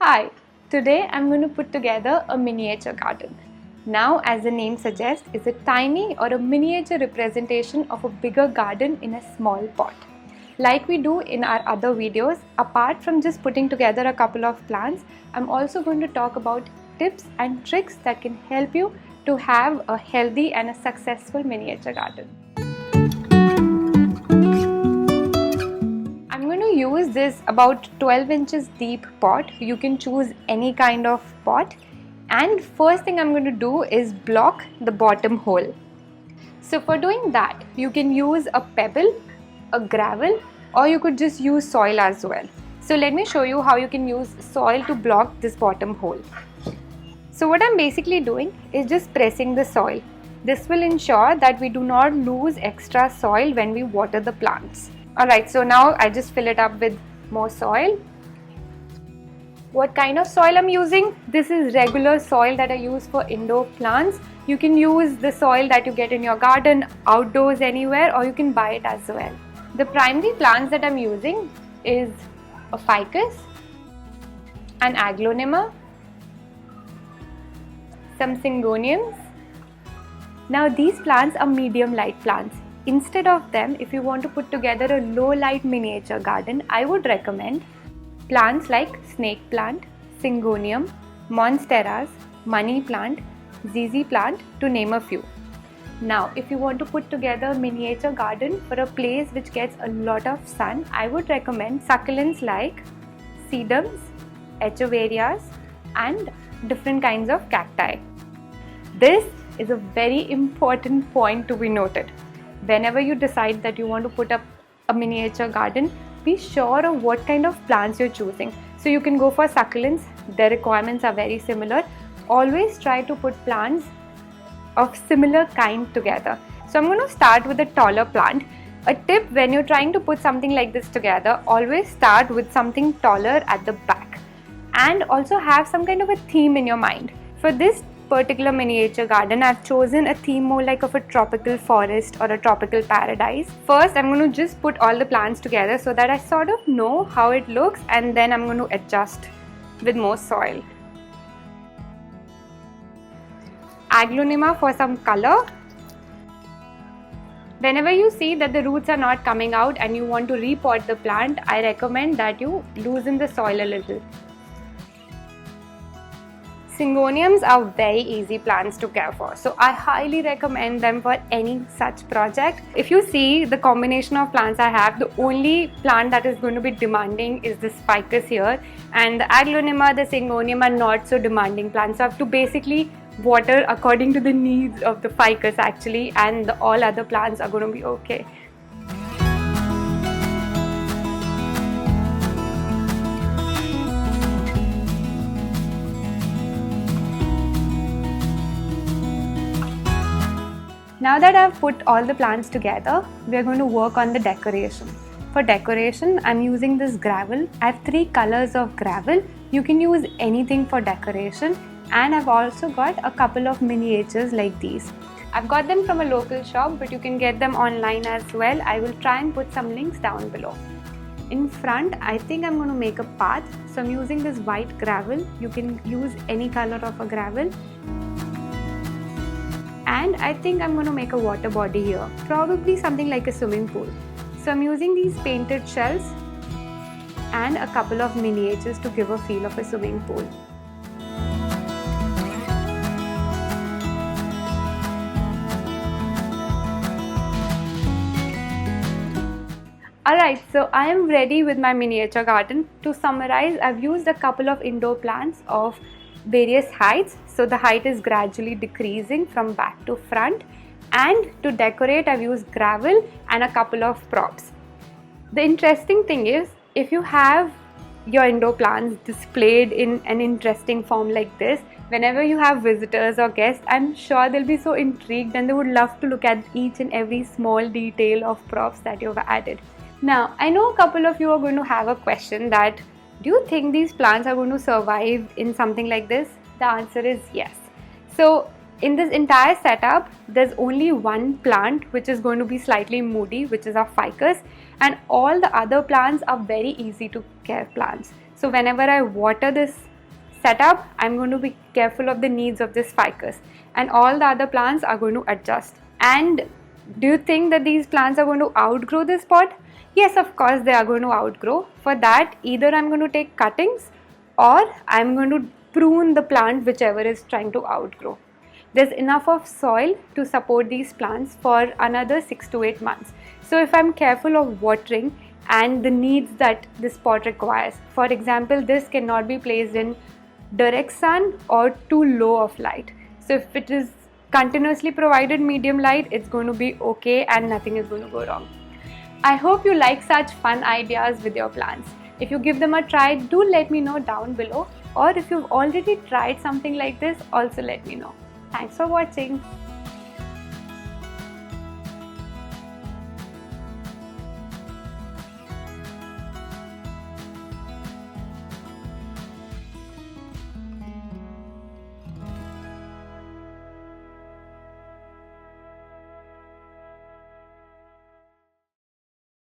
Hi, today I'm going to put together a miniature garden. Now, as the name suggests, is a tiny or a miniature representation of a bigger garden in a small pot. Like we do in our other videos, apart from just putting together a couple of plants, I'm also going to talk about tips and tricks that can help you to have a healthy and a successful miniature garden. I'm going to use this about 12 inches deep pot. You can choose any kind of pot. And first thing I'm going to do is block the bottom hole. So for doing that, you can use a pebble, a gravel, or you could just use soil as well. So let me show you how you can use soil to block this bottom hole. So what I'm basically doing is just pressing the soil. This will ensure that we do not lose extra soil when we water the plants. Alright, so now I just fill it up with more soil. What kind of soil I'm using? This is regular soil that I use for indoor plants. You can use the soil that you get in your garden, outdoors, anywhere, or you can buy it as well. The primary plants that I'm using is a ficus, an aglonema, some syngoniums. Now these plants are medium light plants. Instead of them, if you want to put together a low light miniature garden, I would recommend plants like snake plant, syngonium, monsteras, money plant, ZZ plant, to name a few. Now, if you want to put together a miniature garden for a place which gets a lot of sun, I would recommend succulents like sedums, echeverias, and different kinds of cacti. This is a very important point to be noted. Whenever you decide that you want to put up a miniature garden, be sure of what kind of plants you're choosing. So you can go for succulents, their requirements are very similar. Always try to put plants of similar kind together. So I'm going to start with a taller plant. A tip when you're trying to put something like this together, always start with something taller at the back. And also have some kind of a theme in your mind. For this particular miniature garden, I've chosen a theme more like of a tropical forest or a tropical paradise. First, I'm going to just put all the plants together so that I sort of know how it looks, and then I'm going to adjust with more soil. Aglonema for some color. Whenever you see that the roots are not coming out and you want to repot the plant, I recommend that you loosen the soil a little. Syngoniums are very easy plants to care for, so I highly recommend them for any such project. If you see the combination of plants I have, the only plant that is going to be demanding is this ficus here, and the aglonema, the syngonium are not so demanding plants. So I have to basically water according to the needs of the ficus actually, and all other plants are going to be okay. Now that I've put all the plants together, we are going to work on the decoration. For decoration, I'm using this gravel. I have 3 colors of gravel. You can use anything for decoration, and I've also got a couple of miniatures like these. I've got them from a local shop, but you can get them online as well. I will try and put some links down below. In front, I think I'm going to make a path. So I'm using this white gravel. You can use any color of a gravel. And I think I'm going to make a water body here, probably something like a swimming pool. So I'm using these painted shells and a couple of miniatures to give a feel of a swimming pool. Alright, so I am ready with my miniature garden. To summarize, I've used a couple of indoor plants of various heights, so the height is gradually decreasing from back to front, and to decorate I've used gravel and a couple of props. The interesting thing is, if you have your indoor plants displayed in an interesting form like this, whenever you have visitors or guests, I'm sure they'll be so intrigued and they would love to look at each and every small detail of props that you've added. Now, I know a couple of you are going to have a question that, do you think these plants are going to survive in something like this? The answer is yes. So in this entire setup, there's only one plant which is going to be slightly moody, which is our ficus, and all the other plants are very easy to care plants. So whenever I water this setup, I'm going to be careful of the needs of this ficus, and all the other plants are going to adjust. And do you think that these plants are going to outgrow this pot? Yes, of course they are going to outgrow. For that, either I'm going to take cuttings or I'm going to prune the plant, whichever is trying to outgrow. There's enough of soil to support these plants for another 6 to 8 months. So if I'm careful of watering and the needs that this pot requires, for example, this cannot be placed in direct sun or too low of light. So if it is continuously provided medium light, it's going to be okay and nothing is going to go wrong. I hope you like such fun ideas with your plants. If you give them a try, do let me know down below, or if you've already tried something like this, also let me know. Thanks for watching.